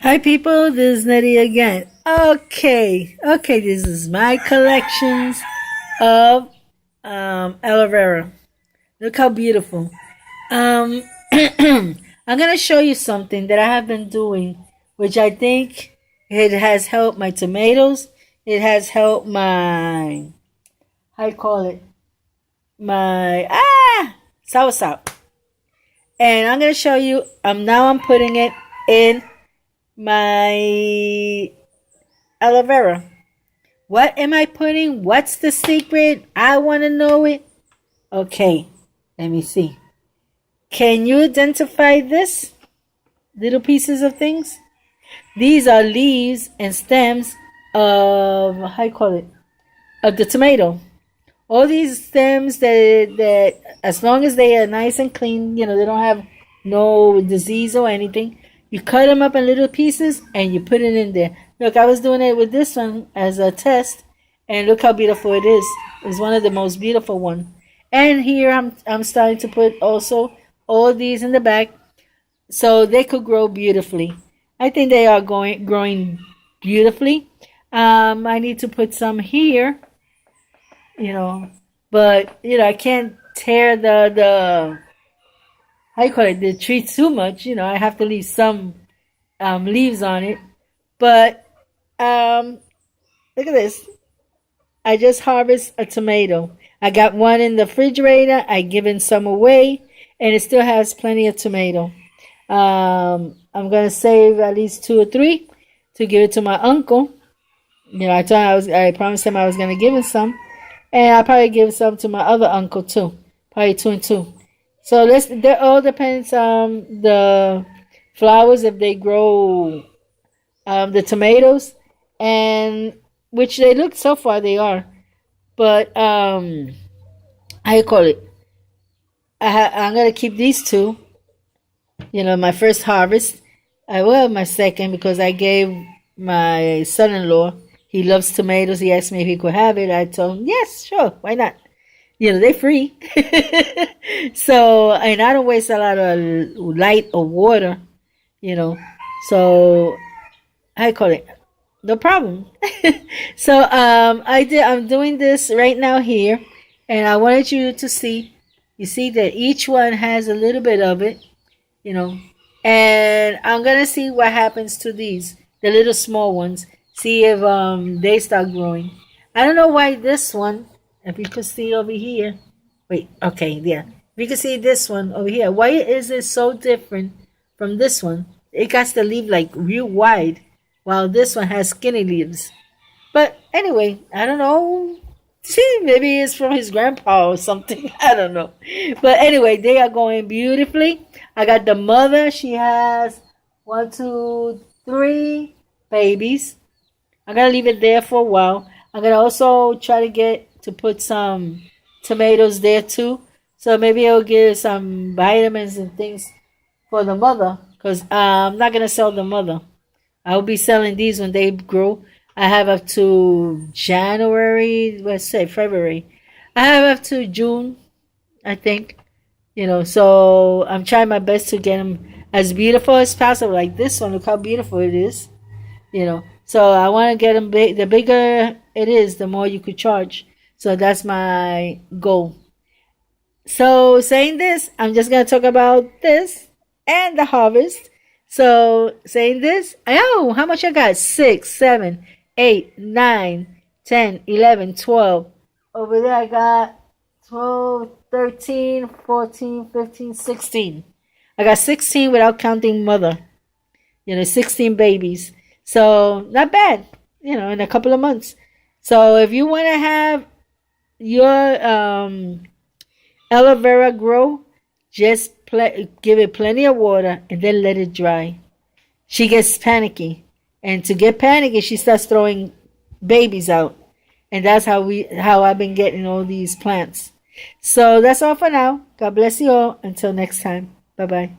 Hi people, this is Nettie again. Okay, this is my collections of aloe vera. Look how beautiful. Um, I'm gonna show you something that I have been doing, which I think it has helped my tomatoes. It has helped my, how you call it, my soursop. And I'm gonna show you. Now I'm putting it in my aloe vera. What am I putting? What's the secret? I want to know it. Okay, let me see. Can you identify this? Little pieces of things? These are leaves and stems of, how you call it? Of the tomato. All these stems that as long as they are nice and clean, they don't have no disease or anything, you cut them up in little pieces and you put it in there. Look, I was doing it with this one as a test, and look how beautiful it is. It's one of the most beautiful ones. And here I'm starting to put also all these in the back so they could grow beautifully. I think they are growing beautifully. I need to put some here, but I can't tear the how you call it, the tree too much. I have to leave some leaves on it. But look at this. I just harvest a tomato. I got one in the refrigerator. I given some away, and it still has plenty of tomato. I'm gonna save at least 2 or 3 to give it to my uncle. I promised him I was gonna give him some, and I'll probably give some to my other uncle too. Probably 2 and 2. So that all depends on the flowers, if they grow the tomatoes, and which they look, so far they are. But how you call it? I'm gonna keep these 2. My first harvest. I will have my second because I gave my son-in-law. He loves tomatoes. He asked me if he could have it. I told him yes, sure, why not? They're free. So, and I don't waste a lot of light or water. So I call it no problem. So I'm doing this right now here, and I wanted you to see. You see that each one has a little bit of it, and I'm gonna see what happens to these, the little small ones. See if they start growing. I don't know why this one. If you could see over here. Wait, okay, there. If you can see this one over here. Why is it so different from this one? It got the leaf like real wide, while this one has skinny leaves. But anyway, I don't know. See, maybe it's from his grandpa or something. I don't know. But anyway, they are going beautifully. I got the mother. She has 1, 2, 3 babies. I'm going to leave it there for a while. I'm going to also try to put some tomatoes there too. So maybe I'll give some vitamins and things for the mother. Because I'm not going to sell the mother. I'll be selling these when they grow. I have up to January, let's say February. I have up to June, I think. So I'm trying my best to get them as beautiful as possible. Like this one, look how beautiful it is. So I want to get them big. The bigger it is, the more you could charge. So that's my goal. So saying this, I'm just going to talk about this and the harvest. So saying this, how much I got? 6, 7, 8, 9, 10, 11, 12. Over there I got 12, 13, 14, 15, 16. I got 16 without counting mother. 16 babies. So not bad, in a couple of months. So if you want to have your aloe vera grow, just give it plenty of water and then let it dry. She gets panicky, and to get panicky, she starts throwing babies out, and that's how I've been getting all these plants. So that's all for now. God bless you all. Until next time. Bye bye.